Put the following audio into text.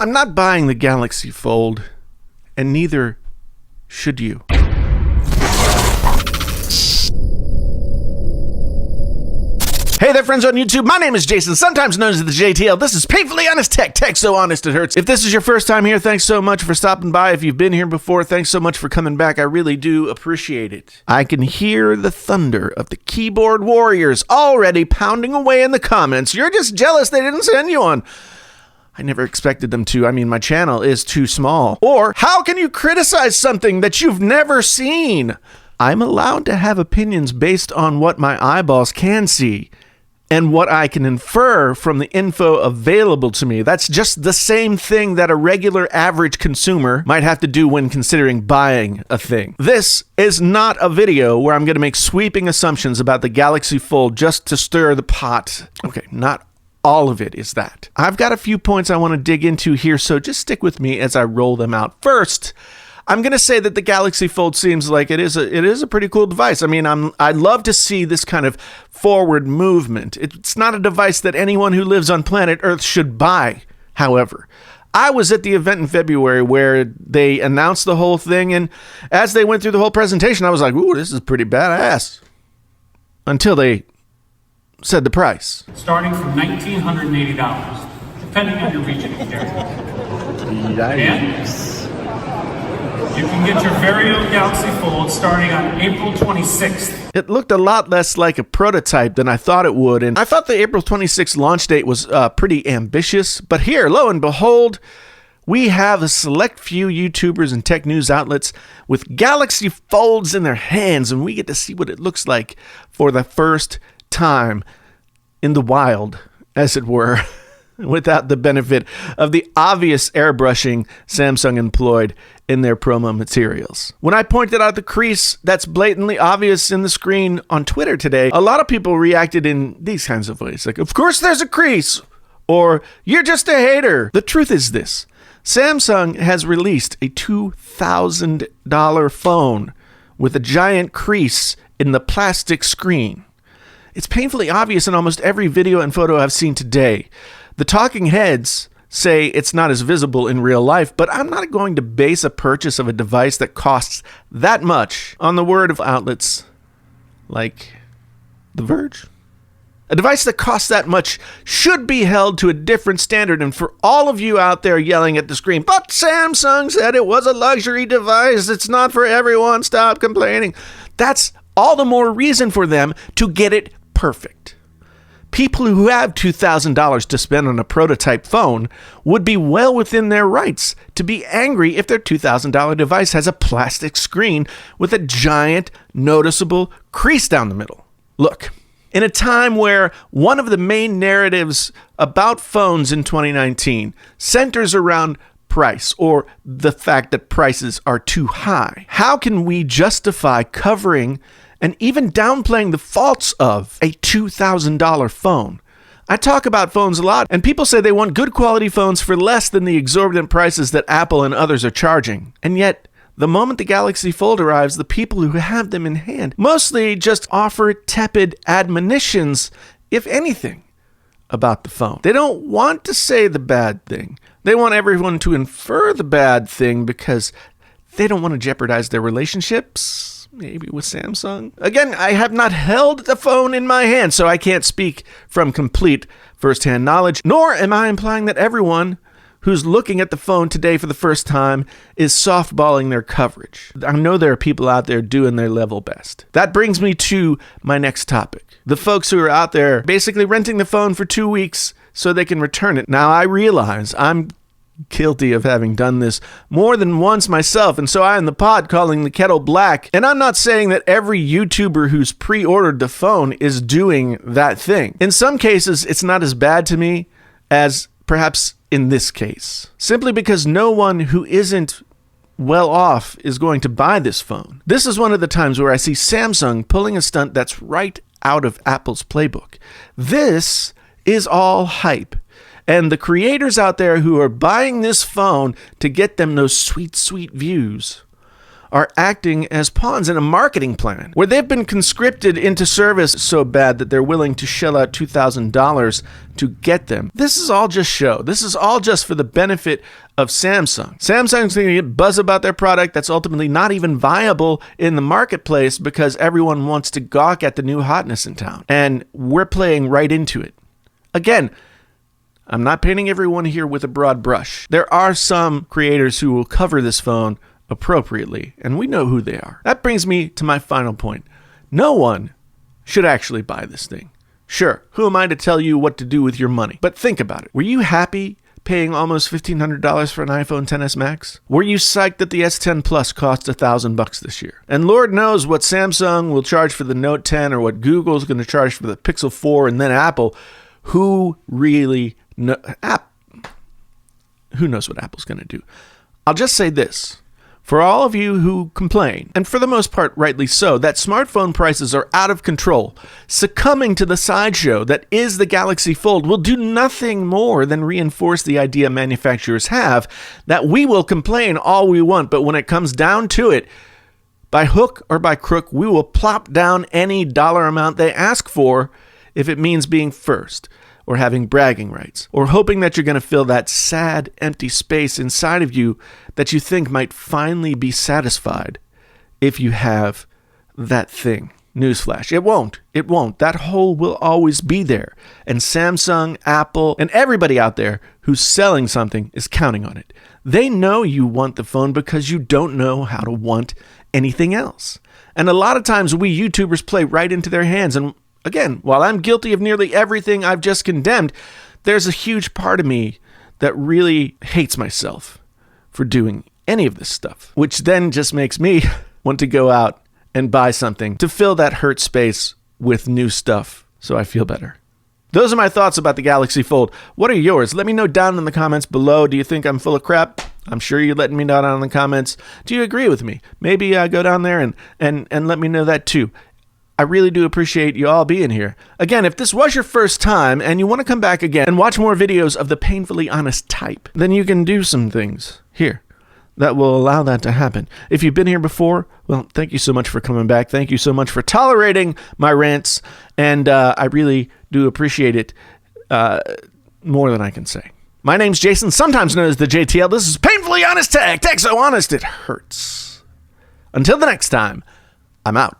I'm not buying the Galaxy Fold, and neither should you. Hey there, friends on YouTube. My name is Jason, sometimes known as the JTL. This is Painfully Honest Tech. Tech so honest it hurts. If this is your first time here, thanks so much for stopping by. If you've been here before, thanks so much for coming back. I really do appreciate it. I can hear the thunder of the keyboard warriors already pounding away in the comments. You're just jealous they didn't send you one. I never expected them to. I mean, my channel is too small. Or, how can you criticize something that you've never seen? I'm allowed to have opinions based on what my eyeballs can see and what I can infer from the info available to me. That's just the same thing that a regular average consumer might have to do when considering buying a thing. This is not a video where I'm going to make sweeping assumptions about the Galaxy Fold just to stir the pot. Okay, not all of it is that. I've got a few points I want to dig into here, so just stick with me as I roll them out. First, I'm going to say that the Galaxy Fold seems like it is a pretty cool device. I mean, I'd love to see this kind of forward movement. It's not a device that anyone who lives on planet Earth should buy, however. I was at the event in February where they announced the whole thing, and as they went through the whole presentation, I was like, ooh, this is pretty badass. Until they said the price. Starting from $1,980, depending on your region of Yikes. You can get your very own Galaxy Fold starting on April 26th. It looked a lot less like a prototype than I thought it would, and I thought the April 26th launch date was pretty ambitious, but here, lo and behold, we have a select few YouTubers and tech news outlets with Galaxy Folds in their hands, and we get to see what it looks like for the first time in the wild, as it were, without the benefit of the obvious airbrushing Samsung employed in their promo materials. When I pointed out the crease that's blatantly obvious in the screen on Twitter today, a lot of people reacted in these kinds of ways, like, of course there's a crease, or you're just a hater. The truth is this: Samsung has released a $2,000 phone with a giant crease in the plastic screen. It's painfully obvious in almost every video and photo I've seen today. The talking heads say it's not as visible in real life, but I'm not going to base a purchase of a device that costs that much on the word of outlets like The Verge. A device that costs that much should be held to a different standard, and for all of you out there yelling at the screen, but Samsung said it was a luxury device, it's not for everyone, stop complaining. That's all the more reason for them to get it perfect. People who have $2,000 to spend on a prototype phone would be well within their rights to be angry if their $2,000 device has a plastic screen with a giant, noticeable crease down the middle. Look, in a time where one of the main narratives about phones in 2019 centers around price, or the fact that prices are too high, how can we justify covering and even downplaying the faults of a $2,000 phone? I talk about phones a lot, and people say they want good quality phones for less than the exorbitant prices that Apple and others are charging. And yet, the moment the Galaxy Fold arrives, the people who have them in hand mostly just offer tepid admonitions, if anything, about the phone. They don't want to say the bad thing. They want everyone to infer the bad thing because they don't want to jeopardize their relationships, maybe with Samsung. Again, I have not held the phone in my hand, so I can't speak from complete first-hand knowledge, nor am I implying that everyone who's looking at the phone today for the first time is softballing their coverage. I know there are people out there doing their level best. That brings me to my next topic. The folks who are out there basically renting the phone for 2 weeks so they can return it. Now, I realize I'm guilty of having done this more than once myself, and so I am the pot calling the kettle black. And I'm not saying that every YouTuber who's pre-ordered the phone is doing that thing. In some cases, it's not as bad to me as perhaps in this case, simply because no one who isn't well off is going to buy this phone. This is one of the times where I see Samsung pulling a stunt that's right out of Apple's playbook. This is all hype. And the creators out there who are buying this phone to get them those sweet, sweet views are acting as pawns in a marketing plan where they've been conscripted into service so bad that they're willing to shell out $2,000 to get them. This is all just show. This is all just for the benefit of Samsung. Samsung's going to get buzz about their product that's ultimately not even viable in the marketplace because everyone wants to gawk at the new hotness in town. And we're playing right into it. Again, I'm not painting everyone here with a broad brush. There are some creators who will cover this phone appropriately, and we know who they are. That brings me to my final point. No one should actually buy this thing. Sure, who am I to tell you what to do with your money? But think about it. Were you happy paying almost $1,500 for an iPhone XS Max? Were you psyched that the S10 Plus cost $1,000 this year? And Lord knows what Samsung will charge for the Note 10 or what Google's going to charge for the Pixel 4 and then Apple. Who really knows? Who knows what Apple's going to do? I'll just say this. For all of you who complain, and for the most part rightly so, that smartphone prices are out of control, succumbing to the sideshow that is the Galaxy Fold will do nothing more than reinforce the idea manufacturers have that we will complain all we want, but when it comes down to it, by hook or by crook, we will plop down any dollar amount they ask for if it means being first, or having bragging rights, or hoping that you're going to fill that sad, empty space inside of you that you think might finally be satisfied if you have that thing. Newsflash, it won't. It won't. That hole will always be there. And Samsung, Apple, and everybody out there who's selling something is counting on it. They know you want the phone because you don't know how to want anything else. And a lot of times we YouTubers play right into their hands. And again, while I'm guilty of nearly everything I've just condemned, there's a huge part of me that really hates myself for doing any of this stuff, which then just makes me want to go out and buy something to fill that hurt space with new stuff so I feel better. Those are my thoughts about the Galaxy Fold. What are yours? Let me know down in the comments below. Do you think I'm full of crap? I'm sure you're letting me know down in the comments. Do you agree with me? Maybe go down there and let me know that too. I really do appreciate you all being here. Again, if this was your first time and you want to come back again and watch more videos of the painfully honest type, then you can do some things here that will allow that to happen. If you've been here before, well, thank you so much for coming back. Thank you so much for tolerating my rants, and I really do appreciate it more than I can say. My name's Jason, sometimes known as the JTL. This is Painfully Honest Tech. Tech so honest it hurts. Until the next time, I'm out.